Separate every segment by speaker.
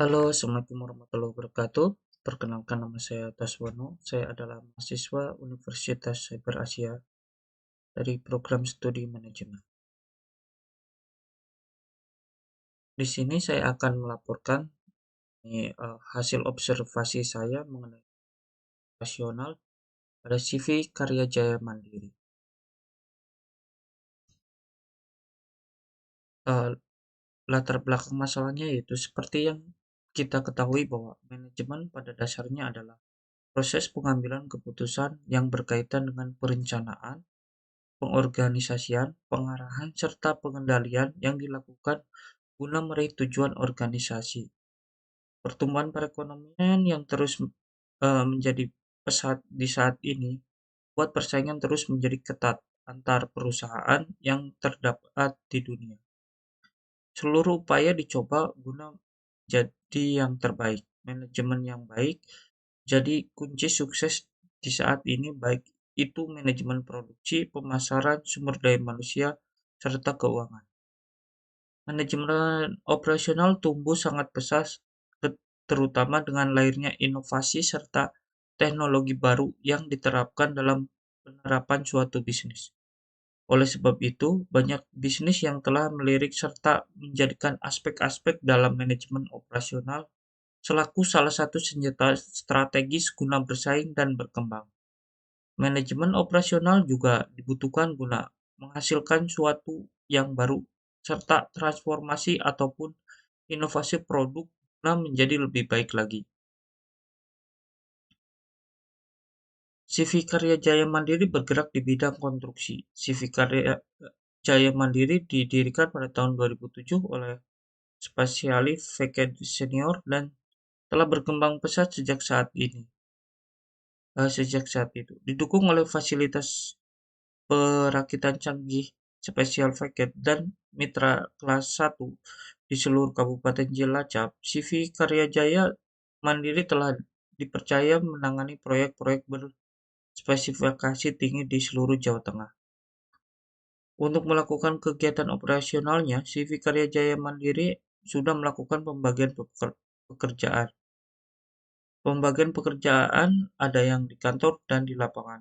Speaker 1: Halo, Assalamualaikum warahmatullahi wabarakatuh. Perkenalkan nama saya Taswono. Saya adalah mahasiswa Universitas Cyber Asia dari program studi manajemen. Di sini saya akan melaporkan hasil observasi saya mengenai rasional pada CV Karya Jaya Mandiri. Eh, Latar belakang masalahnya yaitu seperti yang kita ketahui bahwa manajemen pada dasarnya adalah proses pengambilan keputusan yang berkaitan dengan perencanaan, pengorganisasian, pengarahan, serta pengendalian yang dilakukan guna meraih tujuan organisasi. Pertumbuhan perekonomian yang terus menjadi pesat di saat ini buat persaingan terus menjadi ketat antar perusahaan yang terdapat di dunia. Seluruh upaya dicoba guna jadi yang terbaik. Manajemen yang baik jadi kunci sukses di saat ini, baik itu manajemen produksi, pemasaran, sumber daya manusia, serta keuangan. Manajemen operasional tumbuh sangat pesat, terutama dengan lahirnya inovasi serta teknologi baru yang diterapkan dalam penerapan suatu bisnis. Oleh sebab itu, banyak bisnis yang telah melirik serta menjadikan aspek-aspek dalam manajemen operasional selaku salah satu senjata strategis guna bersaing dan berkembang. Manajemen operasional juga dibutuhkan guna menghasilkan suatu yang baru serta transformasi ataupun inovasi produk guna menjadi lebih baik lagi. CV Karya Jaya Mandiri bergerak di bidang konstruksi. CV Karya Jaya Mandiri didirikan pada tahun 2007 oleh spesialis Veket Senior dan telah berkembang pesat sejak saat itu. Didukung oleh fasilitas perakitan canggih spesial Veket dan mitra kelas 1 di seluruh Kabupaten Cilacap, CV Karya Jaya Mandiri telah dipercaya menangani proyek-proyek berspesifikasi tinggi di seluruh Jawa Tengah. Untuk melakukan kegiatan operasionalnya, CV Karya Jaya Mandiri sudah melakukan pembagian pekerjaan. Pembagian pekerjaan ada yang di kantor dan di lapangan.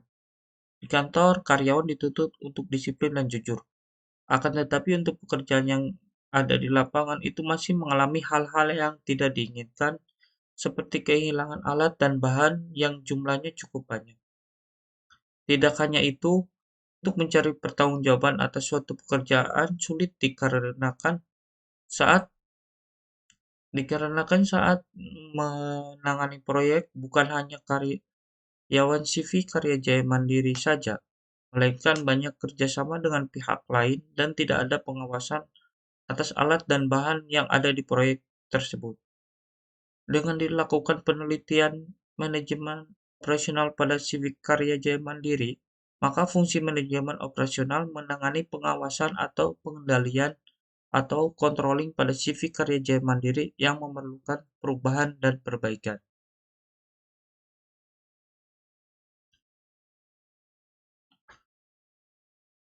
Speaker 1: Di kantor, karyawan dituntut untuk disiplin dan jujur. Akan tetapi untuk pekerjaan yang ada di lapangan itu masih mengalami hal-hal yang tidak diinginkan, seperti kehilangan alat dan bahan yang jumlahnya cukup banyak. Tidak hanya itu, untuk mencari pertanggungjawaban atas suatu pekerjaan sulit saat dikarenakan saat menangani proyek bukan hanya karyawan CV Karya Jaya Mandiri saja, melainkan banyak kerjasama dengan pihak lain dan tidak ada pengawasan atas alat dan bahan yang ada di proyek tersebut. Dengan dilakukan penelitian manajemen operasional pada Civic Karya Jaya Mandiri, maka fungsi manajemen operasional menangani pengawasan atau pengendalian atau controlling pada Civic Karya Jaya Mandiri yang memerlukan perubahan dan perbaikan.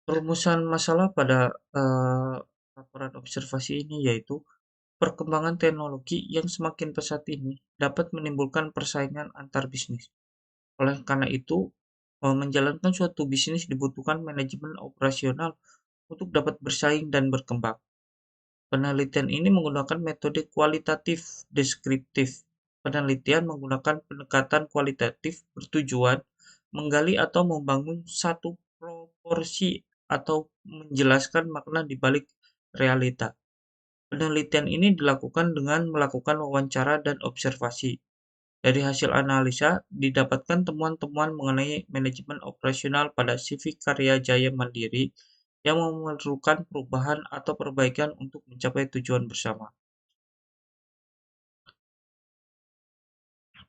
Speaker 1: Perumusan masalah pada laporan observasi ini yaitu perkembangan teknologi yang semakin pesat ini dapat menimbulkan persaingan antar bisnis. Oleh karena itu, menjalankan suatu bisnis dibutuhkan manajemen operasional untuk dapat bersaing dan berkembang. Penelitian ini menggunakan metode kualitatif deskriptif. Penelitian menggunakan pendekatan kualitatif bertujuan menggali atau membangun satu proporsi atau menjelaskan makna di balik realita. Penelitian ini dilakukan dengan melakukan wawancara dan observasi. Dari hasil analisa, didapatkan temuan-temuan mengenai manajemen operasional pada Civic Karya Jaya Mandiri yang memerlukan perubahan atau perbaikan untuk mencapai tujuan bersama.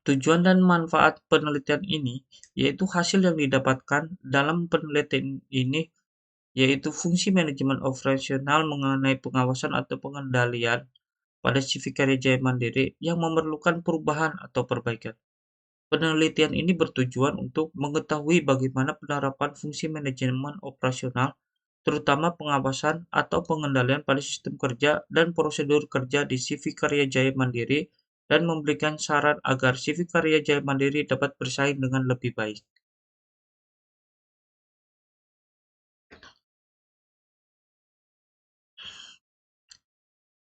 Speaker 1: Tujuan dan manfaat penelitian ini, yaitu hasil yang didapatkan dalam penelitian ini, yaitu fungsi manajemen operasional mengenai pengawasan atau pengendalian pada Civic Karya Jaya Mandiri yang memerlukan perubahan atau perbaikan. Penelitian ini bertujuan untuk mengetahui bagaimana penerapan fungsi manajemen operasional, terutama pengawasan atau pengendalian pada sistem kerja dan prosedur kerja di CV Karya Jaya Mandiri dan memberikan saran agar CV Karya Jaya Mandiri dapat bersaing dengan lebih baik.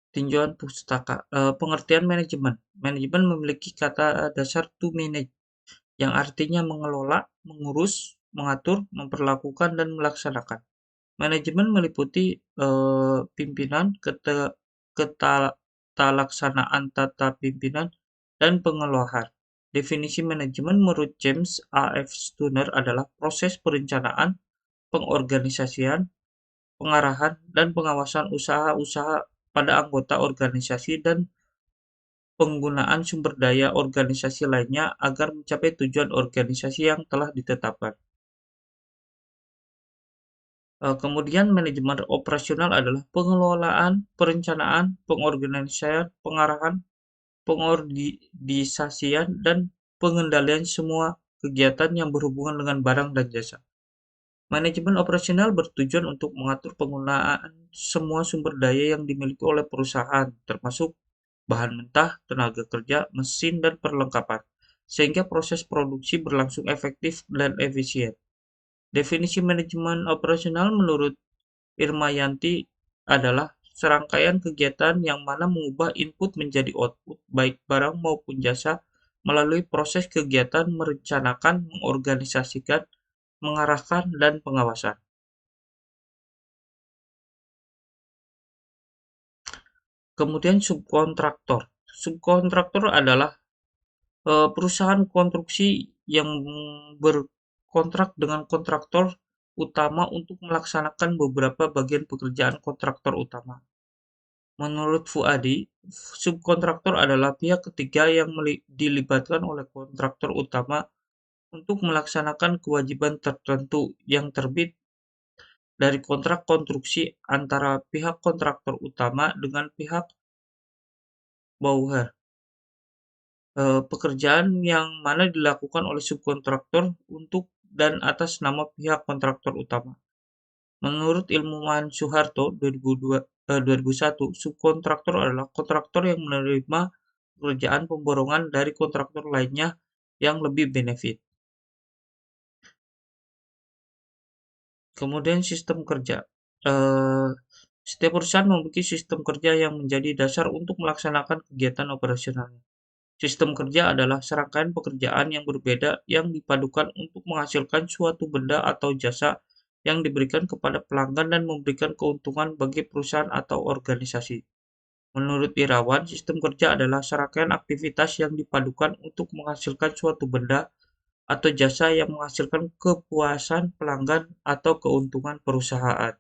Speaker 1: Tinjauan pustaka, pengertian manajemen. Manajemen memiliki kata dasar to manage, yang artinya mengelola, mengurus, mengatur, memperlakukan, dan melaksanakan. Manajemen meliputi pimpinan, ketalaksanaan tata pimpinan, dan pengelolaan. Definisi manajemen menurut James A. F. Stunner adalah proses perencanaan, pengorganisasian, pengarahan, dan pengawasan usaha-usaha pada anggota organisasi dan penggunaan sumber daya organisasi lainnya agar mencapai tujuan organisasi yang telah ditetapkan. Kemudian manajemen operasional adalah pengelolaan, perencanaan, pengorganisasian, pengarahan, pengordisasian, dan pengendalian semua kegiatan yang berhubungan dengan barang dan jasa. Manajemen operasional bertujuan untuk mengatur penggunaan semua sumber daya yang dimiliki oleh perusahaan, termasuk bahan mentah, tenaga kerja, mesin, dan perlengkapan, sehingga proses produksi berlangsung efektif dan efisien. Definisi manajemen operasional menurut Irmayanti adalah serangkaian kegiatan yang mana mengubah input menjadi output, baik barang maupun jasa, melalui proses kegiatan merencanakan, mengorganisasikan, mengarahkan, dan pengawasan. Kemudian subkontraktor. Subkontraktor adalah perusahaan konstruksi yang berkontrak dengan kontraktor utama untuk melaksanakan beberapa bagian pekerjaan kontraktor utama. Menurut Fuadi, subkontraktor adalah pihak ketiga yang dilibatkan oleh kontraktor utama untuk melaksanakan kewajiban tertentu yang terbit dari kontrak konstruksi antara pihak kontraktor utama dengan pihak bauher. Pekerjaan yang mana dilakukan oleh subkontraktor untuk dan atas nama pihak kontraktor utama. Menurut Ilmuwan Soeharto 2001, subkontraktor adalah kontraktor yang menerima pekerjaan pemborongan dari kontraktor lainnya yang lebih benefit. Kemudian sistem kerja. Setiap perusahaan memiliki sistem kerja yang menjadi dasar untuk melaksanakan kegiatan operasionalnya. Sistem kerja adalah serangkaian pekerjaan yang berbeda yang dipadukan untuk menghasilkan suatu benda atau jasa yang diberikan kepada pelanggan dan memberikan keuntungan bagi perusahaan atau organisasi. Menurut Irawan, sistem kerja adalah serangkaian aktivitas yang dipadukan untuk menghasilkan suatu benda atau jasa yang menghasilkan kepuasan pelanggan atau keuntungan perusahaan.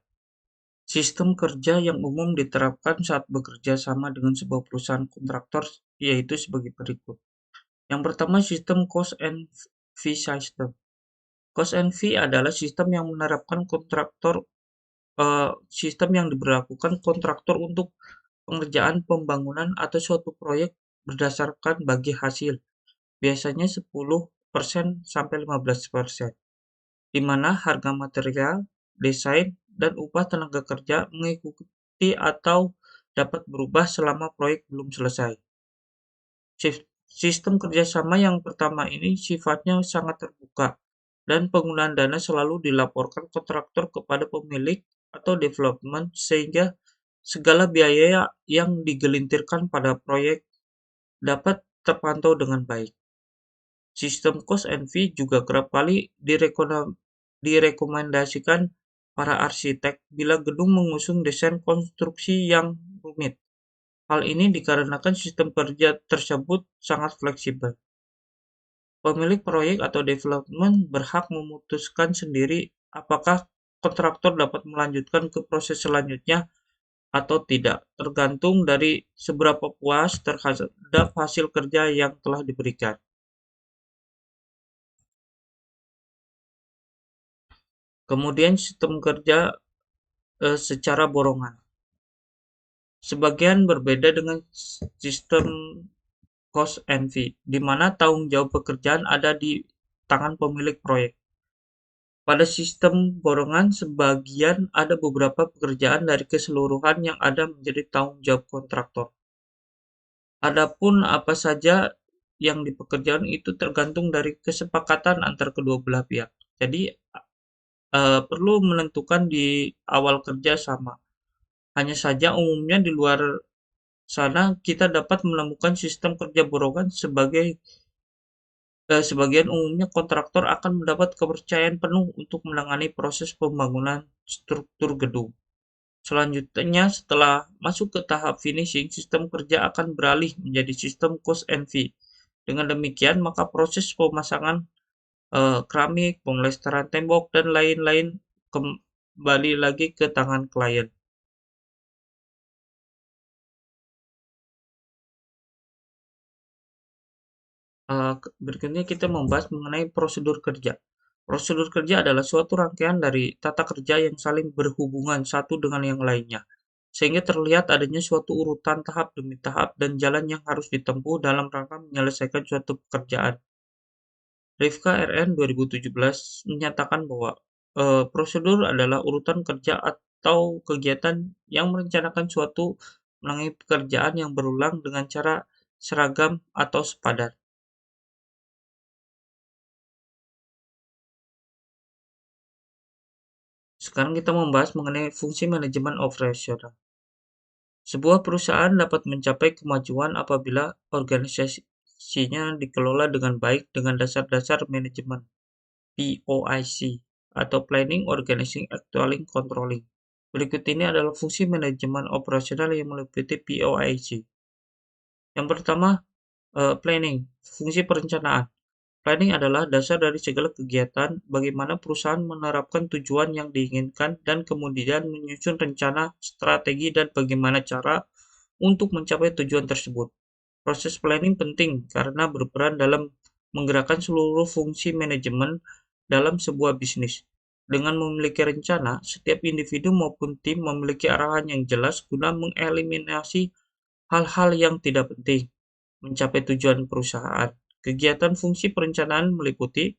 Speaker 1: Sistem kerja yang umum diterapkan saat bekerja sama dengan sebuah perusahaan kontraktor yaitu sebagai berikut. Yang pertama, sistem cost and fee system. Cost and fee adalah sistem yang menerapkan sistem yang diberlakukan kontraktor untuk pengerjaan pembangunan atau suatu proyek berdasarkan bagi hasil, biasanya 10% sampai 15%, di mana harga material, desain, dan upah tenaga kerja mengikuti atau dapat berubah selama proyek belum selesai. Sistem kerjasama yang pertama ini sifatnya sangat terbuka, dan penggunaan dana selalu dilaporkan kontraktor kepada pemilik atau development sehingga segala biaya yang digelintirkan pada proyek dapat terpantau dengan baik. Sistem cost and fee juga kerap kali direkomendasikan para arsitek bila gedung mengusung desain konstruksi yang rumit. Hal ini dikarenakan sistem kerja tersebut sangat fleksibel. Pemilik proyek atau development berhak memutuskan sendiri apakah kontraktor dapat melanjutkan ke proses selanjutnya atau tidak, tergantung dari seberapa puas terhadap hasil kerja yang telah diberikan. Kemudian sistem kerja secara borongan. Sebagian berbeda dengan sistem cost and fee, di mana tanggung jawab pekerjaan ada di tangan pemilik proyek. Pada sistem borongan, sebagian ada beberapa pekerjaan dari keseluruhan yang ada menjadi tanggung jawab kontraktor. Adapun apa saja yang dipekerjakan itu tergantung dari kesepakatan antar kedua belah pihak. Jadi, perlu menentukan di awal kerja sama. Hanya saja umumnya di luar sana kita dapat menemukan sistem kerja borongan sebagian umumnya kontraktor akan mendapat kepercayaan penuh untuk menangani proses pembangunan struktur gedung. Selanjutnya, setelah masuk ke tahap finishing, sistem kerja akan beralih menjadi sistem cost and fee. Dengan demikian, maka proses pemasangan keramik, pemlestarian tembok, dan lain-lain kembali lagi ke tangan klien. Berikutnya kita membahas mengenai prosedur kerja. Prosedur kerja adalah suatu rangkaian dari tata kerja yang saling berhubungan satu dengan yang lainnya, sehingga terlihat adanya suatu urutan tahap demi tahap dan jalan yang harus ditempuh dalam rangka menyelesaikan suatu pekerjaan. Rifka RN 2017 menyatakan bahwa prosedur adalah urutan kerja atau kegiatan yang merencanakan suatu menangani pekerjaan yang berulang dengan cara seragam atau sepadan. Sekarang kita membahas mengenai fungsi manajemen operasional. Sebuah perusahaan dapat mencapai kemajuan apabila organisasinya dikelola dengan baik dengan dasar-dasar manajemen POIC atau Planning, Organizing, Actually, Controlling. Berikut ini adalah fungsi manajemen operasional yang meliputi POIC. Yang pertama, planning, fungsi perencanaan. Planning adalah dasar dari segala kegiatan, bagaimana perusahaan menerapkan tujuan yang diinginkan dan kemudian menyusun rencana, strategi, dan bagaimana cara untuk mencapai tujuan tersebut. Proses planning penting karena berperan dalam menggerakkan seluruh fungsi manajemen dalam sebuah bisnis. Dengan memiliki rencana, setiap individu maupun tim memiliki arahan yang jelas guna mengeliminasi hal-hal yang tidak penting mencapai tujuan perusahaan. Kegiatan fungsi perencanaan meliputi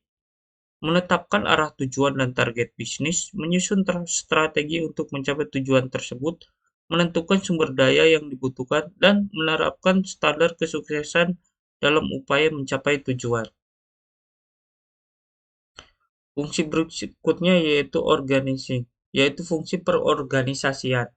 Speaker 1: menetapkan arah tujuan dan target bisnis, menyusun strategi untuk mencapai tujuan tersebut, menentukan sumber daya yang dibutuhkan, dan menerapkan standar kesuksesan dalam upaya mencapai tujuan. Fungsi berikutnya yaitu organizing, yaitu fungsi perorganisasian.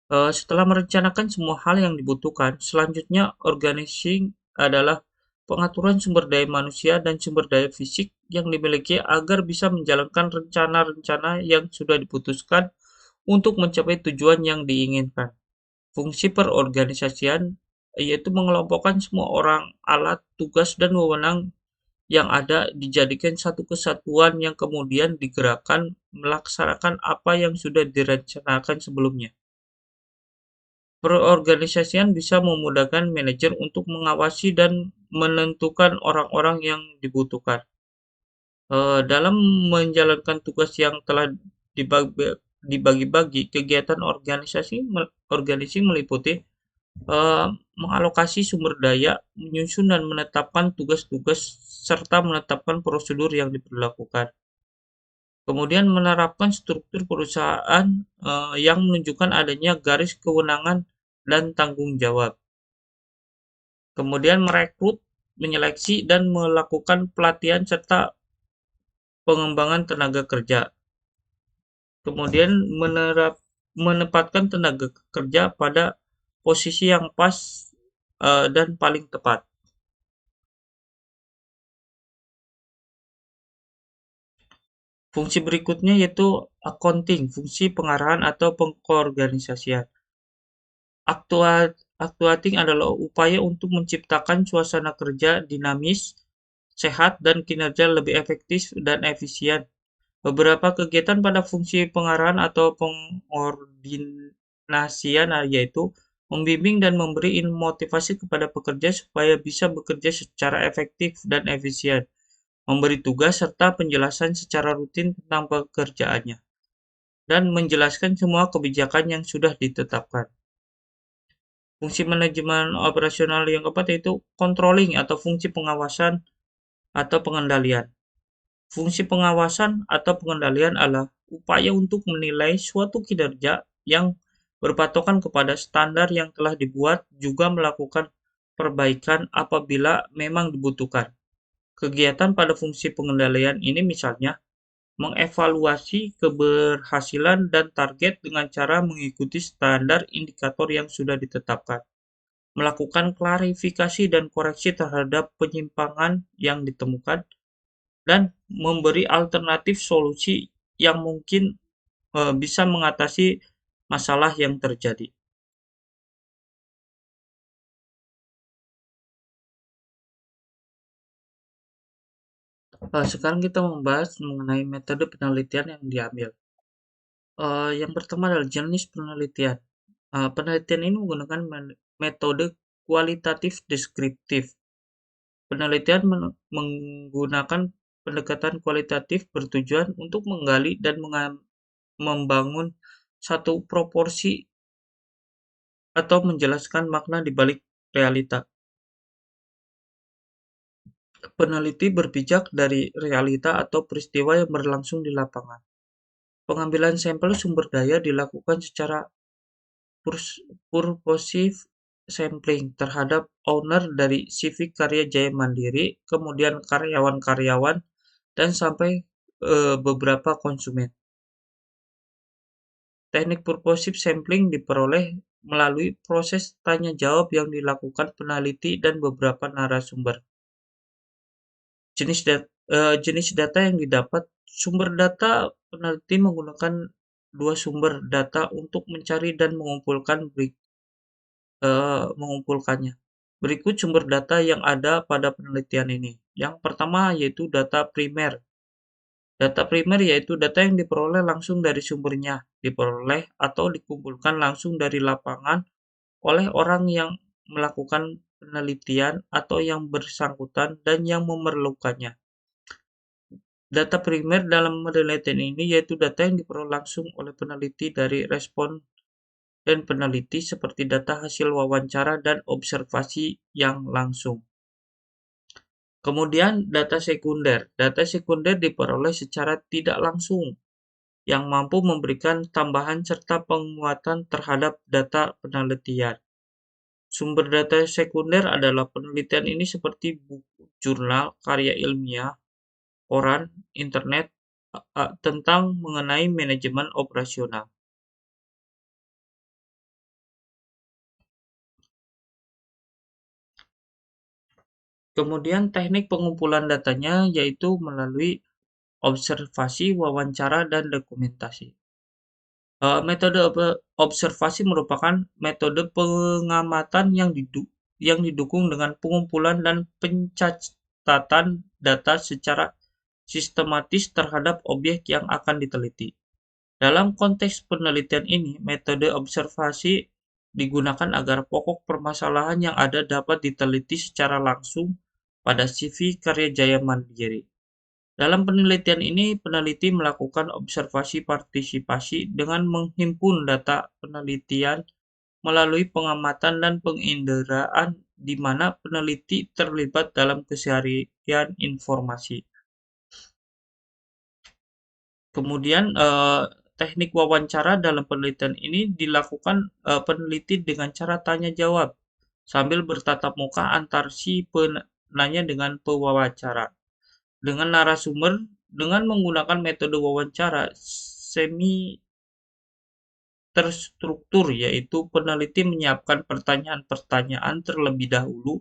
Speaker 1: Setelah merencanakan semua hal yang dibutuhkan, selanjutnya organizing adalah pengaturan sumber daya manusia dan sumber daya fisik yang dimiliki agar bisa menjalankan rencana-rencana yang sudah diputuskan untuk mencapai tujuan yang diinginkan. Fungsi perorganisasian yaitu mengelompokkan semua orang, alat, tugas, dan wewenang yang ada dijadikan satu kesatuan yang kemudian digerakkan melaksanakan apa yang sudah direncanakan sebelumnya. Perorganisasian bisa memudahkan manajer untuk mengawasi dan menentukan orang-orang yang dibutuhkan. Dalam menjalankan tugas yang telah dibagi-bagi, kegiatan organisasi meliputi mengalokasi sumber daya, menyusun dan menetapkan tugas-tugas, serta menetapkan prosedur yang diberlakukan. Kemudian menerapkan struktur perusahaan yang menunjukkan adanya garis kewenangan dan tanggung jawab. Kemudian merekrut, menyeleksi, dan melakukan pelatihan serta pengembangan tenaga kerja. Kemudian menempatkan tenaga kerja pada posisi yang pas dan paling tepat. Fungsi berikutnya yaitu accounting, fungsi pengarahan atau pengorganisasian. Actuating adalah upaya untuk menciptakan suasana kerja dinamis, sehat, dan kinerja lebih efektif dan efisien. Beberapa kegiatan pada fungsi pengarahan atau pengordinasian yaitu membimbing dan memberi motivasi kepada pekerja supaya bisa bekerja secara efektif dan efisien, memberi tugas serta penjelasan secara rutin tentang pekerjaannya, dan menjelaskan semua kebijakan yang sudah ditetapkan. Fungsi manajemen operasional yang keempat yaitu controlling atau fungsi pengawasan atau pengendalian. Fungsi pengawasan atau pengendalian adalah upaya untuk menilai suatu kinerja yang berpatokan kepada standar yang telah dibuat, juga melakukan perbaikan apabila memang dibutuhkan. Kegiatan pada fungsi pengendalian ini misalnya mengevaluasi keberhasilan dan target dengan cara mengikuti standar indikator yang sudah ditetapkan, melakukan klarifikasi dan koreksi terhadap penyimpangan yang ditemukan, dan memberi alternatif solusi yang mungkin bisa mengatasi masalah yang terjadi. Sekarang kita membahas mengenai metode penelitian yang diambil. Yang pertama adalah jenis penelitian. Penelitian ini menggunakan metode kualitatif deskriptif. Penelitian menggunakan pendekatan kualitatif bertujuan untuk menggali dan membangun satu proporsi atau menjelaskan makna di balik realita. Peneliti berpijak dari realita atau peristiwa yang berlangsung di lapangan. Pengambilan sampel sumber daya dilakukan secara purposive sampling terhadap owner dari CV Karya Jaya Mandiri, kemudian karyawan-karyawan, dan sampai beberapa konsumen. Teknik purposive sampling diperoleh melalui proses tanya jawab yang dilakukan peneliti dan beberapa narasumber. Jenis data yang didapat. Sumber data peneliti menggunakan dua sumber data untuk mencari dan mengumpulkannya. Berikut sumber data yang ada pada penelitian ini. Yang pertama yaitu data primer. Data primer yaitu data yang diperoleh langsung dari sumbernya, diperoleh atau dikumpulkan langsung dari lapangan oleh orang yang melakukan penelitian atau yang bersangkutan dan yang memerlukannya. Data primer dalam penelitian ini yaitu data yang diperoleh langsung oleh peneliti dari respon dan peneliti seperti data hasil wawancara dan observasi yang langsung. Kemudian data sekunder. Data sekunder diperoleh secara tidak langsung yang mampu memberikan tambahan serta penguatan terhadap data penelitian. Sumber data sekunder adalah penelitian ini seperti buku, jurnal, karya ilmiah, koran, internet, tentang mengenai manajemen operasional. Kemudian teknik pengumpulan datanya yaitu melalui observasi, wawancara, dan dokumentasi. Metode observasi merupakan metode pengamatan yang didukung dengan pengumpulan dan pencatatan data secara sistematis terhadap objek yang akan diteliti. Dalam konteks penelitian ini, metode observasi digunakan agar pokok permasalahan yang ada dapat diteliti secara langsung pada CV karya Jaya Mandiri. Dalam penelitian ini, peneliti melakukan observasi partisipasi dengan menghimpun data penelitian melalui pengamatan dan penginderaan di mana peneliti terlibat dalam keseharian informasi. Kemudian teknik wawancara dalam penelitian ini dilakukan peneliti dengan cara tanya jawab sambil bertatap muka antar si penanya dengan pewawancara. Dengan narasumber dengan menggunakan metode wawancara semi terstruktur, yaitu peneliti menyiapkan pertanyaan-pertanyaan terlebih dahulu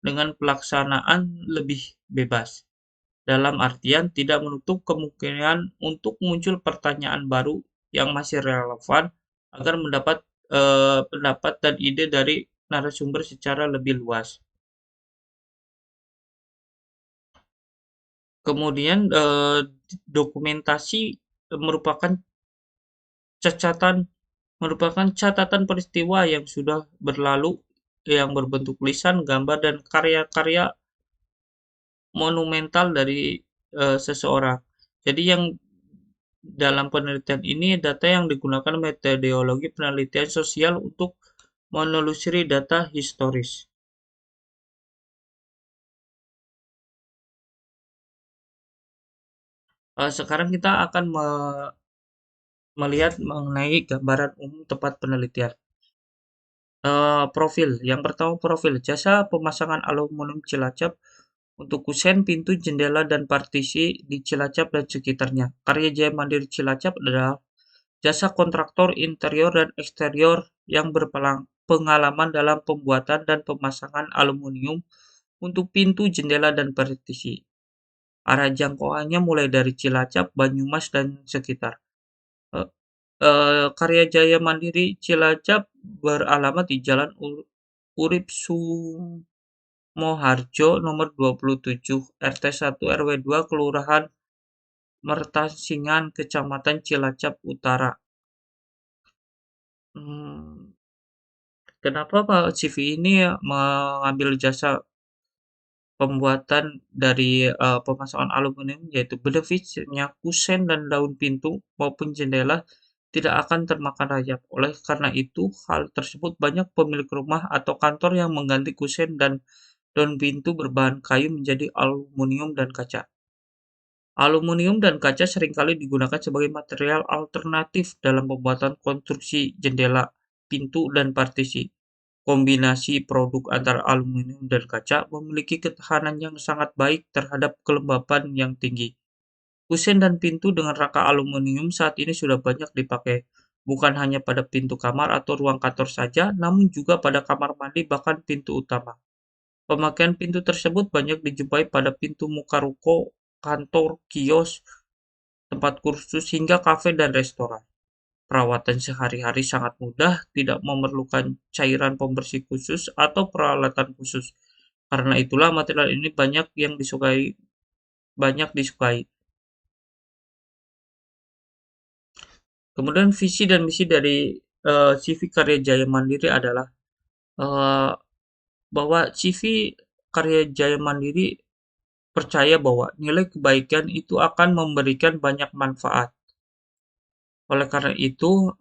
Speaker 1: dengan pelaksanaan lebih bebas. Dalam artian tidak menutup kemungkinan untuk muncul pertanyaan baru yang masih relevan agar mendapat pendapat dan ide dari narasumber secara lebih luas. Kemudian dokumentasi merupakan catatan catatan peristiwa yang sudah berlalu yang berbentuk tulisan, gambar, dan karya-karya monumental dari seseorang. Jadi yang dalam penelitian ini data yang digunakan metodologi penelitian sosial untuk menelusuri data historis. Sekarang kita akan melihat mengenai gambaran umum tempat penelitian. Profil. Yang pertama profil, jasa pemasangan aluminium Cilacap untuk kusen, pintu, jendela, dan partisi di Cilacap dan sekitarnya. Karya Jaya Mandiri Cilacap adalah jasa kontraktor interior dan eksterior yang berpengalaman dalam pembuatan dan pemasangan aluminium untuk pintu, jendela, dan partisi. Arah jangkauannya mulai dari Cilacap, Banyumas, dan sekitar. Eh, Karya Jaya Mandiri Cilacap beralamat di Jalan Urip Sumoharjo nomor 27 RT 1 RW 2 Kelurahan Mertasingan Kecamatan Cilacap Utara. Hmm, Kenapa Pak CV ini mengambil jasa pembuatan dari pemasangan aluminium, yaitu benefitnya kusen dan daun pintu maupun jendela tidak akan termakan rayap. Oleh karena itu, hal tersebut banyak pemilik rumah atau kantor yang mengganti kusen dan daun pintu berbahan kayu menjadi aluminium dan kaca. Aluminium dan kaca seringkali digunakan sebagai material alternatif dalam pembuatan konstruksi jendela, pintu, dan partisi. Kombinasi produk antara aluminium dan kaca memiliki ketahanan yang sangat baik terhadap kelembapan yang tinggi. Kusen dan pintu dengan rangka aluminium saat ini sudah banyak dipakai, bukan hanya pada pintu kamar atau ruang kantor saja, namun juga pada kamar mandi bahkan pintu utama. Pemakaian pintu tersebut banyak dijumpai pada pintu muka ruko, kantor, kios, tempat kursus, hingga kafe dan restoran. Perawatan sehari-hari sangat mudah, tidak memerlukan cairan pembersih khusus atau peralatan khusus. Karena itulah material ini banyak disukai. Kemudian visi dan misi dari CV Karya Jaya Mandiri adalah eh, bahwa CV Karya Jaya Mandiri percaya bahwa nilai kebaikan itu akan memberikan banyak manfaat. Oleh karena itu,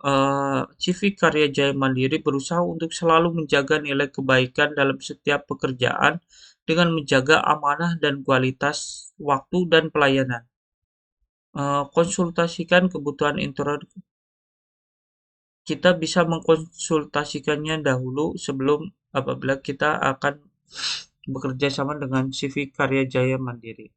Speaker 1: CV Karya Jaya Mandiri berusaha untuk selalu menjaga nilai kebaikan dalam setiap pekerjaan dengan menjaga amanah dan kualitas waktu dan pelayanan. Konsultasikan kebutuhan interior. Kita bisa mengkonsultasikannya dahulu sebelum apabila kita akan bekerja sama dengan CV Karya Jaya Mandiri.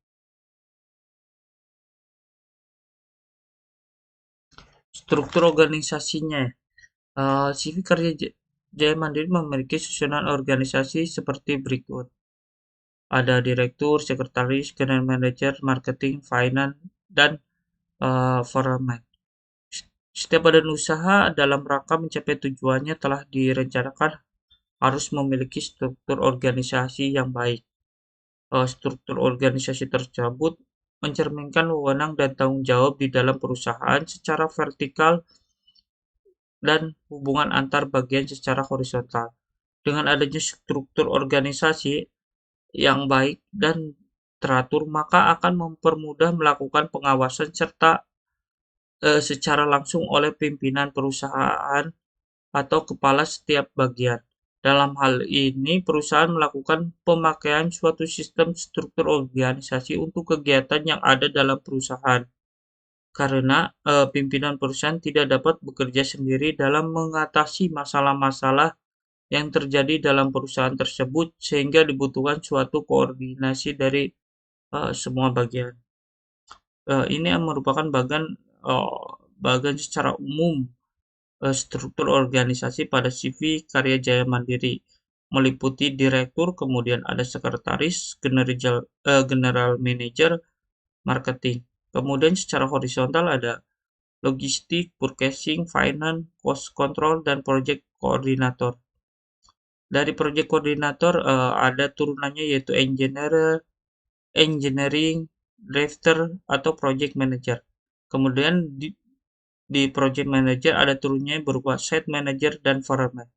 Speaker 1: Struktur organisasinya, CV Karya Jaya Mandiri memiliki susunan organisasi seperti berikut. Ada direktur, sekretaris, general manager, marketing, finance, dan foreman. Setiap badan usaha dalam rangka mencapai tujuannya telah direncanakan harus memiliki struktur organisasi yang baik. Struktur organisasi tersebut mencerminkan wewenang dan tanggung jawab di dalam perusahaan secara vertikal dan hubungan antar bagian secara horizontal. Dengan adanya struktur organisasi yang baik dan teratur, maka akan mempermudah melakukan pengawasan secara langsung oleh pimpinan perusahaan atau kepala setiap bagian. Dalam hal ini, perusahaan melakukan pemakaian suatu sistem struktur organisasi untuk kegiatan yang ada dalam perusahaan. Karena pimpinan perusahaan tidak dapat bekerja sendiri dalam mengatasi masalah-masalah yang terjadi dalam perusahaan tersebut, sehingga dibutuhkan suatu koordinasi dari semua bagian. Ini merupakan eh, bagian secara umum struktur organisasi pada CV Karya Jaya Mandiri, meliputi direktur, kemudian ada sekretaris, general manager, marketing. Kemudian secara horizontal ada logistik, purchasing, finance, cost control, dan project koordinator. Dari project koordinator ada turunannya yaitu engineering, drafter, atau project manager. Kemudian di project manager ada turunnya berupa site manager dan foreman.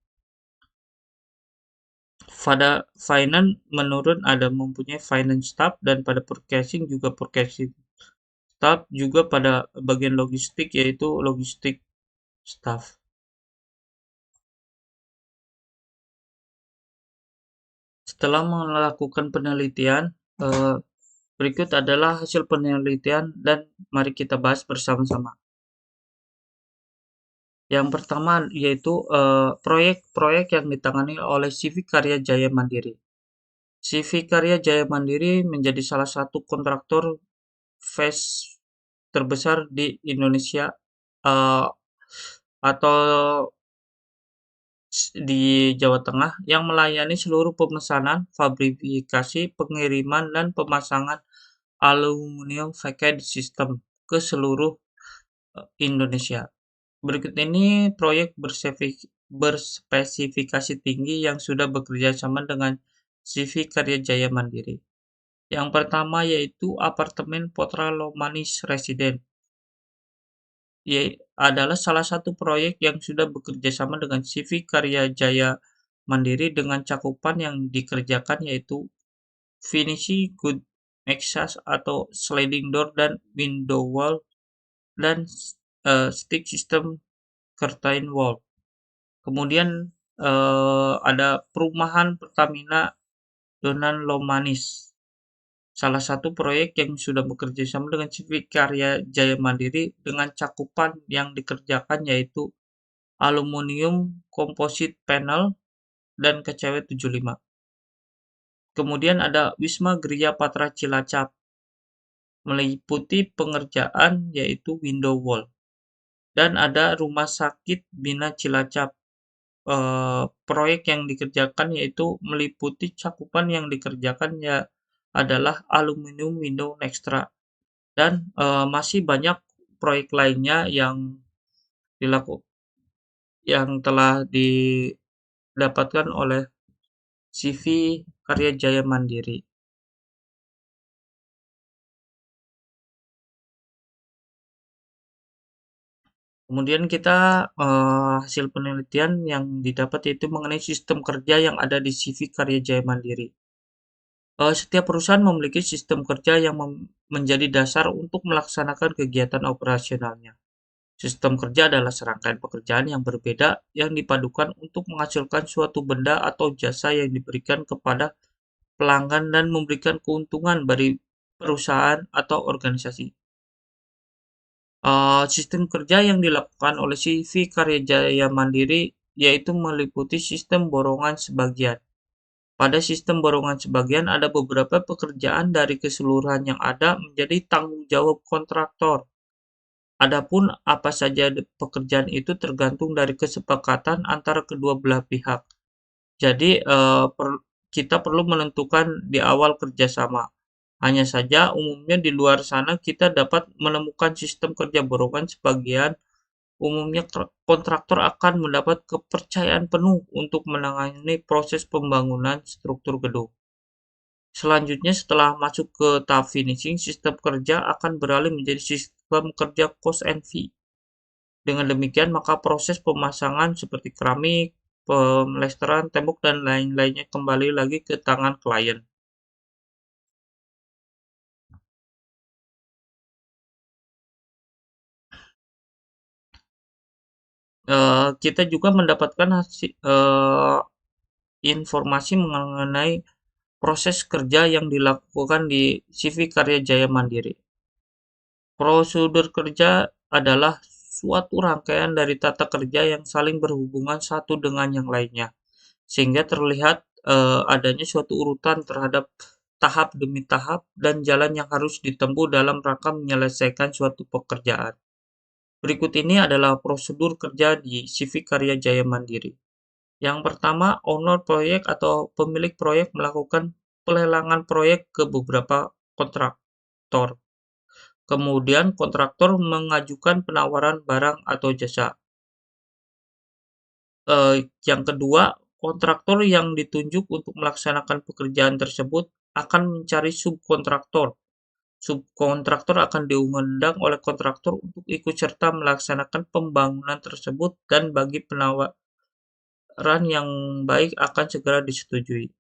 Speaker 1: Pada finance menurun ada mempunyai finance staff, dan pada purchasing juga purchasing staff, juga pada bagian logistik yaitu logistik staff. Setelah melakukan penelitian, berikut adalah hasil penelitian dan mari kita bahas bersama-sama. Yang pertama yaitu proyek-proyek yang ditangani oleh CV Karya Jaya Mandiri. CV Karya Jaya Mandiri menjadi salah satu kontraktor VES terbesar di Indonesia, eee, atau di Jawa Tengah yang melayani seluruh pemesanan, fabrikasi, pengiriman, dan pemasangan aluminium facade system ke seluruh Indonesia. Berikut ini proyek berspesifikasi tinggi yang sudah bekerja sama dengan CV Karya Jaya Mandiri. Yang pertama yaitu apartemen Potra Lomanis Residen, adalah salah satu proyek yang sudah bekerja sama dengan CV Karya Jaya Mandiri dengan cakupan yang dikerjakan yaitu finishing good exhaust atau sliding door dan window wall dan stick system curtain wall. Kemudian ada perumahan Pertamina Donan Lomanis, salah satu proyek yang sudah bekerja sama dengan CV Karya Jaya Mandiri dengan cakupan yang dikerjakan yaitu aluminium composite panel dan KCW 75. Kemudian ada Wisma Gria Patra Cilacap, meliputi pengerjaan yaitu window wall. Dan ada Rumah Sakit Bina Cilacap, proyek yang dikerjakan yaitu meliputi cakupan yang dikerjakan ya adalah aluminium window Nextra dan masih banyak proyek lainnya yang dilaku yang telah didapatkan oleh CV Karya Jaya Mandiri. Kemudian kita hasil penelitian yang didapat yaitu mengenai sistem kerja yang ada di CV Karya Jaya Mandiri. Setiap perusahaan memiliki sistem kerja yang menjadi dasar untuk melaksanakan kegiatan operasionalnya. Sistem kerja adalah serangkaian pekerjaan yang berbeda yang dipadukan untuk menghasilkan suatu benda atau jasa yang diberikan kepada pelanggan dan memberikan keuntungan bagi perusahaan atau organisasi. Sistem kerja yang dilakukan oleh CV Karya Jaya Mandiri yaitu meliputi sistem borongan sebagian. Pada sistem borongan sebagian ada beberapa pekerjaan dari keseluruhan yang ada menjadi tanggung jawab kontraktor. Adapun apa saja pekerjaan itu tergantung dari kesepakatan antara kedua belah pihak. Jadi, kita perlu menentukan di awal kerjasama. Hanya saja umumnya di luar sana kita dapat menemukan sistem kerja borongan sebagian. Umumnya kontraktor akan mendapat kepercayaan penuh untuk menangani proses pembangunan struktur gedung. Selanjutnya setelah masuk ke tahap finishing, sistem kerja akan beralih menjadi sistem kerja cost and fee. Dengan demikian, maka proses pemasangan seperti keramik, pemlesteran tembok, dan lain-lainnya kembali lagi ke tangan klien. Kita juga mendapatkan informasi mengenai proses kerja yang dilakukan di CV Karya Jaya Mandiri. Prosedur kerja adalah suatu rangkaian dari tata kerja yang saling berhubungan satu dengan yang lainnya, sehingga terlihat adanya suatu urutan terhadap tahap demi tahap dan jalan yang harus ditempuh dalam rangka menyelesaikan suatu pekerjaan. Berikut ini adalah prosedur kerja di CV Karya Jaya Mandiri. Yang pertama, owner proyek atau pemilik proyek melakukan pelelangan proyek ke beberapa kontraktor. Kemudian kontraktor mengajukan penawaran barang atau jasa. Yang kedua, kontraktor yang ditunjuk untuk melaksanakan pekerjaan tersebut akan mencari subkontraktor. Subkontraktor akan diundang oleh kontraktor untuk ikut serta melaksanakan pembangunan tersebut dan bagi penawaran yang baik akan segera disetujui.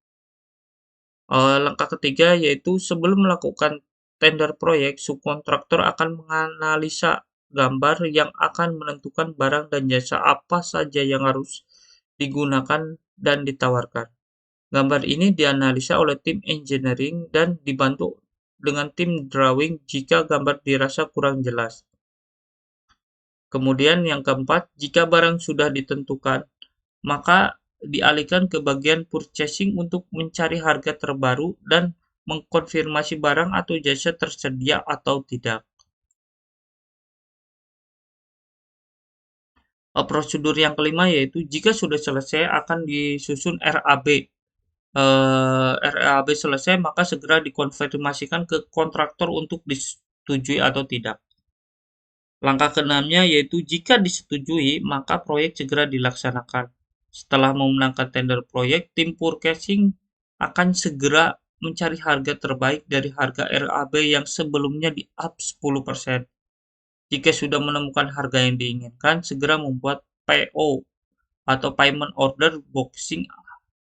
Speaker 1: Langkah ketiga yaitu sebelum melakukan tender proyek, subkontraktor akan menganalisa gambar yang akan menentukan barang dan jasa apa saja yang harus digunakan dan ditawarkan. Gambar ini dianalisa oleh tim engineering dan dibantu dengan tim drawing jika gambar dirasa kurang jelas. Kemudian yang keempat, jika barang sudah ditentukan, maka dialihkan ke bagian purchasing untuk mencari harga terbaru dan mengkonfirmasi barang atau jasa tersedia atau tidak. Prosedur yang kelima yaitu jika sudah selesai akan disusun RAB. RAB selesai maka segera dikonfirmasikan ke kontraktor untuk disetujui atau tidak. Langkah keenamnya yaitu jika disetujui maka proyek segera dilaksanakan. Setelah memenangkan tender proyek, tim purchasing akan segera mencari harga terbaik dari harga RAB yang sebelumnya di-up 10%. Jika sudah menemukan harga yang diinginkan, segera membuat PO atau payment order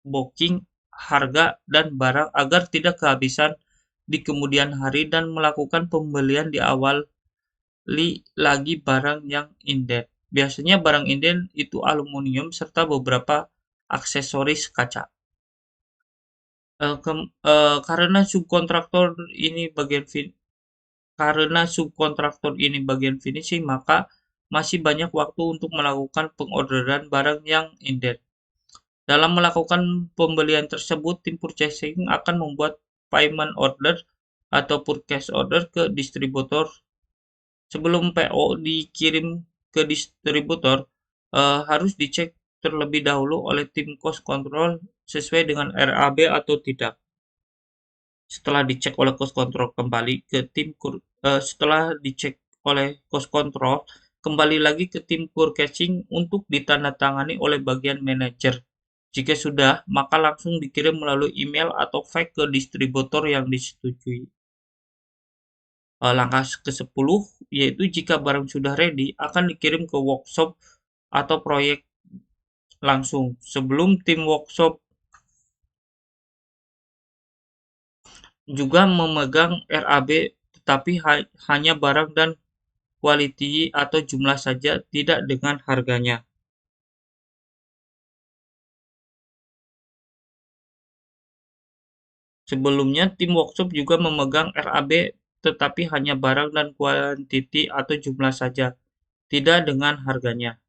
Speaker 1: booking harga dan barang agar tidak kehabisan di kemudian hari dan melakukan pembelian di awal lagi barang yang inden. Biasanya barang inden itu aluminium serta beberapa aksesoris kaca. Karena subkontraktor ini bagian finishing, maka masih banyak waktu untuk melakukan pengorderan barang yang inden. Dalam melakukan pembelian tersebut, tim purchasing akan membuat payment order atau purchase order ke distributor. Sebelum PO dikirim ke distributor, harus dicek terlebih dahulu oleh tim cost control sesuai dengan RAB atau tidak. Setelah dicek oleh cost control kembali lagi ke tim purchasing untuk ditandatangani oleh bagian manajer. Jika sudah, maka langsung dikirim melalui email atau fax ke distributor yang disetujui. Langkah ke-10 yaitu jika barang sudah ready akan dikirim ke workshop atau proyek langsung. Sebelum tim workshop juga memegang RAB, tetapi hanya barang dan quality atau jumlah saja, tidak dengan harganya. Sebelumnya, tim workshop juga memegang RAB, tetapi hanya barang dan quantity atau jumlah saja, tidak dengan harganya.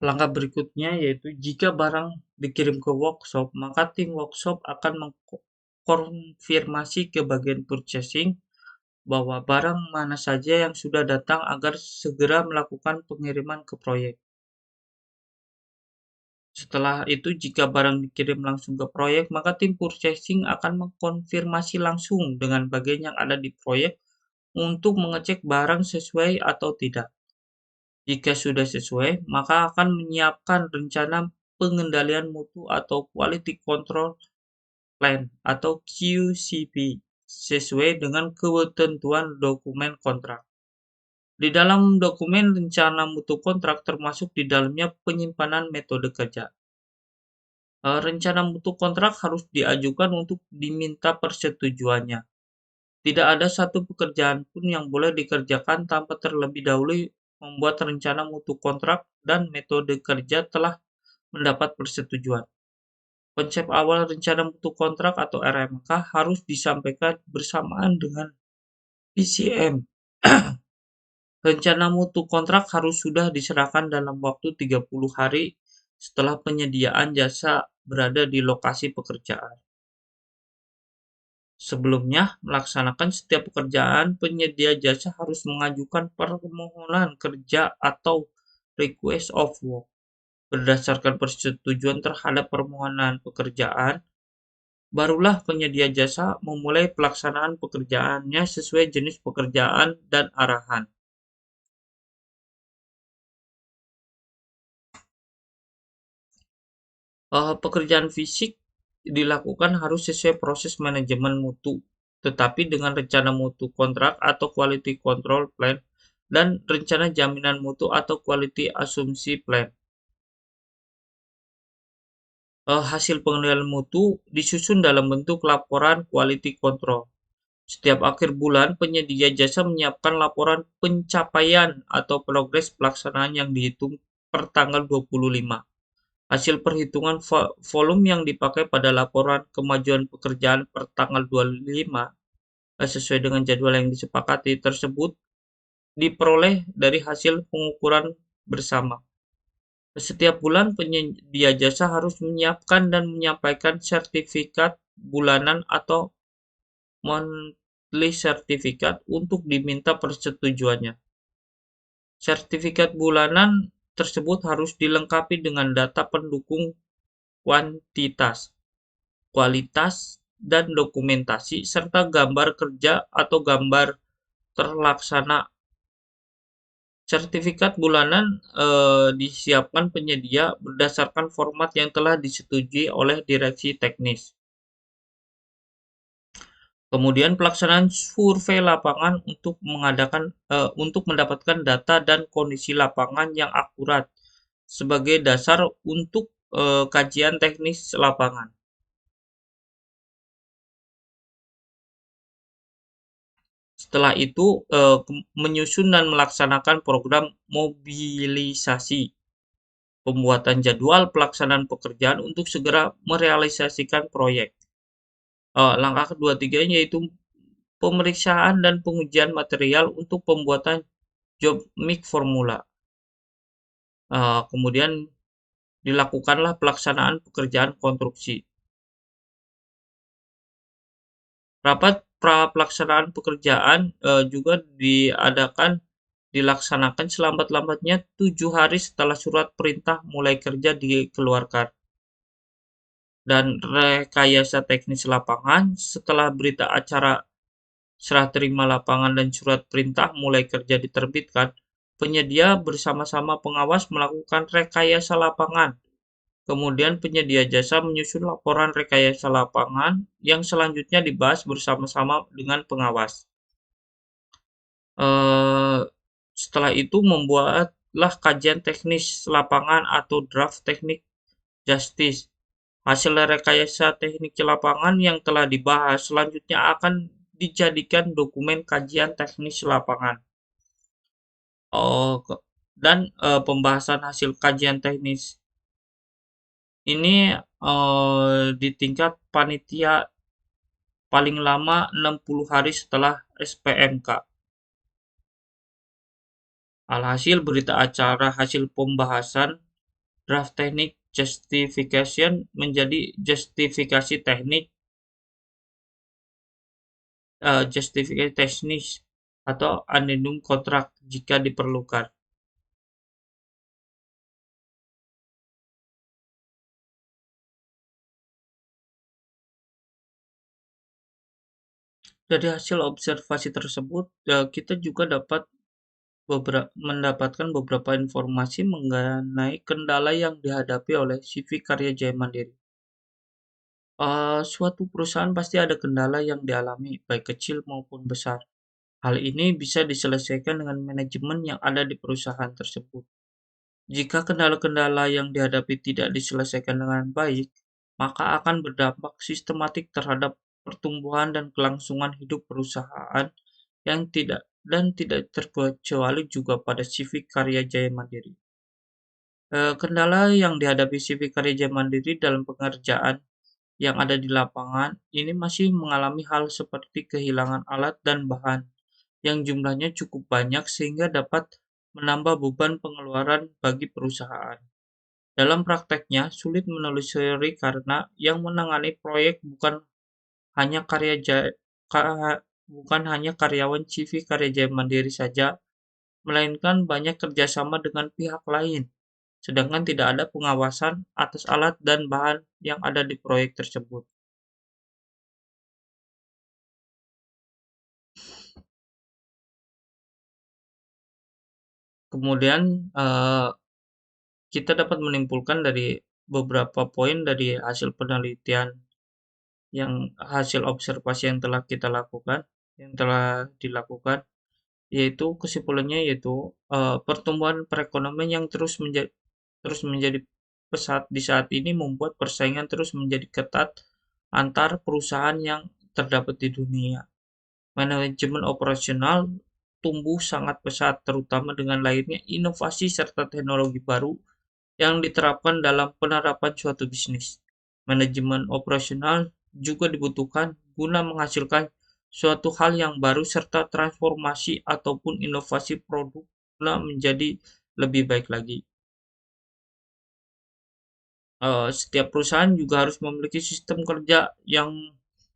Speaker 1: Langkah berikutnya yaitu jika barang dikirim ke workshop, maka tim workshop akan mengkonfirmasi ke bagian purchasing bahwa barang mana saja yang sudah datang agar segera melakukan pengiriman ke proyek. Setelah itu, jika barang dikirim langsung ke proyek, maka tim purchasing akan mengkonfirmasi langsung dengan bagian yang ada di proyek untuk mengecek barang sesuai atau tidak. Jika sudah sesuai, maka akan menyiapkan rencana pengendalian mutu atau Quality Control Plan atau QCP sesuai dengan ketentuan dokumen kontrak. Di dalam dokumen rencana mutu kontrak termasuk di dalamnya penyimpanan metode kerja. Rencana mutu kontrak harus diajukan untuk diminta persetujuannya. Tidak ada satu pekerjaan pun yang boleh dikerjakan tanpa terlebih dahulu membuat rencana mutu kontrak dan metode kerja telah mendapat persetujuan. Konsep awal rencana mutu kontrak atau RMK harus disampaikan bersamaan dengan PCM. Rencana mutu kontrak harus sudah diserahkan dalam waktu 30 hari setelah penyediaan jasa berada di lokasi pekerjaan. Sebelumnya melaksanakan setiap pekerjaan, penyedia jasa harus mengajukan permohonan kerja atau request of work. Berdasarkan persetujuan terhadap permohonan pekerjaan, barulah penyedia jasa memulai pelaksanaan pekerjaannya sesuai jenis pekerjaan dan arahan. Pekerjaan fisik dilakukan harus sesuai proses manajemen mutu, tetapi dengan rencana mutu kontrak atau quality control plan dan rencana jaminan mutu atau quality assumption plan. Hasil pengendalian mutu disusun dalam bentuk laporan quality control. Setiap akhir bulan, penyedia jasa menyiapkan laporan pencapaian atau progres pelaksanaan yang dihitung per tanggal 25. Hasil perhitungan volume yang dipakai pada laporan kemajuan pekerjaan per tanggal 25 sesuai dengan jadwal yang disepakati tersebut diperoleh dari hasil pengukuran bersama. Setiap bulan penyedia jasa harus menyiapkan dan menyampaikan sertifikat bulanan atau monthly sertifikat untuk diminta persetujuannya. Sertifikat bulanan tersebut harus dilengkapi dengan data pendukung kuantitas, kualitas, dan dokumentasi, serta gambar kerja atau gambar terlaksana. Sertifikat bulanan disiapkan penyedia berdasarkan format yang telah disetujui oleh direksi teknis. Kemudian pelaksanaan survei lapangan untuk mendapatkan data dan kondisi lapangan yang akurat sebagai dasar untuk kajian teknis lapangan. Setelah itu menyusun dan melaksanakan program mobilisasi, pembuatan jadwal pelaksanaan pekerjaan untuk segera merealisasikan proyek. Langkah kedua tiganya yaitu pemeriksaan dan pengujian material untuk pembuatan job mix formula. Kemudian dilakukanlah pelaksanaan pekerjaan konstruksi. Rapat pra-pelaksanaan pekerjaan juga dilaksanakan selambat-lambatnya 7 hari setelah surat perintah mulai kerja dikeluarkan. Dan rekayasa teknis lapangan setelah berita acara serah terima lapangan dan surat perintah mulai kerja diterbitkan, penyedia bersama-sama pengawas melakukan rekayasa lapangan. Kemudian penyedia jasa menyusun laporan rekayasa lapangan yang selanjutnya dibahas bersama-sama dengan pengawas. Setelah itu membuatlah kajian teknis lapangan atau draft teknik justice. Hasil rekayasa teknik lapangan yang telah dibahas selanjutnya akan dijadikan dokumen kajian teknis lapangan. Dan pembahasan hasil kajian teknis ini di tingkat panitia paling lama 60 hari setelah SPMK. Alhasil berita acara hasil pembahasan draft teknik justification menjadi justifikasi teknis atau addendum kontrak jika diperlukan. Dari hasil observasi tersebut, kita juga dapat mendapatkan beberapa informasi mengenai kendala yang dihadapi oleh CV Karya Jaya Mandiri. Suatu perusahaan pasti ada kendala yang dialami, baik kecil maupun besar. Hal ini bisa diselesaikan dengan manajemen yang ada di perusahaan tersebut. Jika kendala-kendala yang dihadapi tidak diselesaikan dengan baik, maka akan berdampak sistematik terhadap pertumbuhan dan kelangsungan hidup perusahaan yang tidak terkecuali juga pada CV Karya Jaya Mandiri. Kendala yang dihadapi CV Karya Jaya Mandiri dalam pengerjaan yang ada di lapangan ini masih mengalami hal seperti kehilangan alat dan bahan yang jumlahnya cukup banyak sehingga dapat menambah beban pengeluaran bagi perusahaan. Dalam prakteknya, sulit menelusuri karena yang menangani proyek bukan hanya karyawan CV Karya Jaya Mandiri saja, melainkan banyak kerjasama dengan pihak lain, sedangkan tidak ada pengawasan atas alat dan bahan yang ada di proyek tersebut. Kemudian kita dapat menyimpulkan dari beberapa poin dari hasil penelitian hasil observasi yang telah dilakukan, yaitu kesimpulannya yaitu pertumbuhan perekonomian yang terus menjadi pesat di saat ini membuat persaingan terus menjadi ketat antar perusahaan yang terdapat di dunia. Manajemen operasional tumbuh sangat pesat, terutama dengan lahirnya inovasi serta teknologi baru yang diterapkan dalam penerapan suatu bisnis. Manajemen operasional juga dibutuhkan guna menghasilkan suatu hal yang baru serta transformasi ataupun inovasi produk guna menjadi lebih baik lagi. Setiap perusahaan juga harus memiliki sistem kerja yang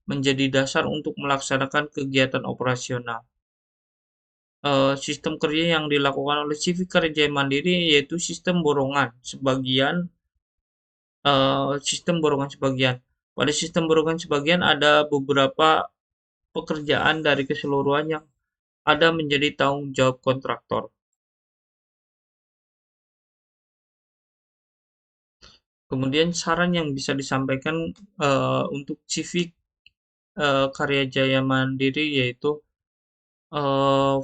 Speaker 1: menjadi dasar untuk melaksanakan kegiatan operasional. Sistem kerja yang dilakukan oleh CV Kerja Mandiri yaitu sistem borongan sebagian. Pada sistem borongan sebagian ada beberapa pekerjaan dari keseluruhan yang ada menjadi tanggung jawab kontraktor. Kemudian saran yang bisa disampaikan untuk CV Karya Jaya Mandiri yaitu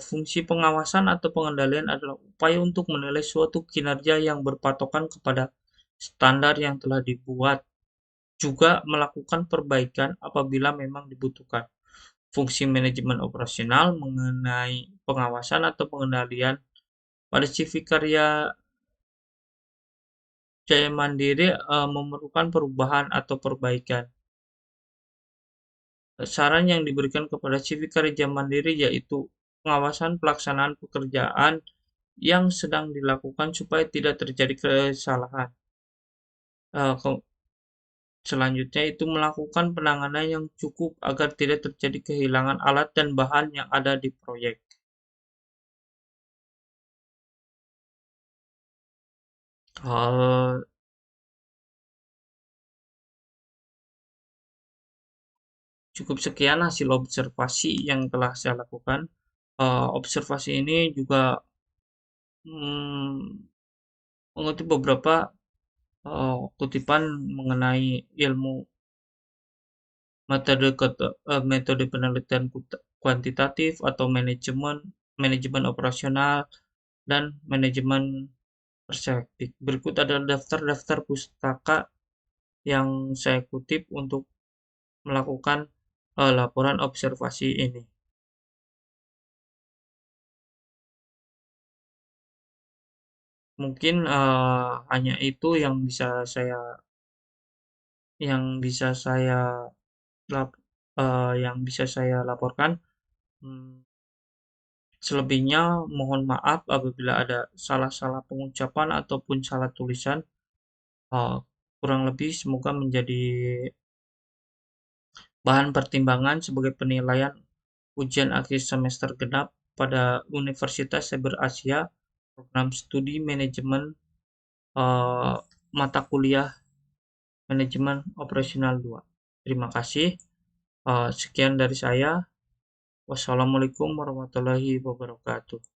Speaker 1: fungsi pengawasan atau pengendalian adalah upaya untuk menilai suatu kinerja yang berpatokan kepada standar yang telah dibuat, juga melakukan perbaikan apabila memang dibutuhkan. Fungsi manajemen operasional mengenai pengawasan atau pengendalian pada CV Karya Jaya Mandiri memerlukan perubahan atau perbaikan. Saran yang diberikan kepada CV Karya Mandiri yaitu pengawasan pelaksanaan pekerjaan yang sedang dilakukan supaya tidak terjadi kesalahan. Selanjutnya itu melakukan penanganan yang cukup agar tidak terjadi kehilangan alat dan bahan yang ada di proyek. Hal Cukup sekian hasil observasi yang telah saya lakukan. Observasi ini juga mm, mengutip beberapa kutipan mengenai ilmu metode penelitian kuantitatif atau manajemen manajemen operasional dan manajemen perspektif. Berikut adalah daftar-daftar pustaka yang saya kutip untuk melakukan laporan observasi ini. Mungkin hanya itu yang bisa saya laporkan. Hmm, Selebihnya mohon maaf apabila ada salah-salah pengucapan ataupun salah tulisan. Kurang lebih semoga menjadi bahan pertimbangan sebagai penilaian ujian akhir semester genap pada Universitas Cyber Asia, program studi manajemen eh, mata kuliah manajemen operasional 2. Terima kasih. Sekian dari saya. Wassalamualaikum warahmatullahi wabarakatuh.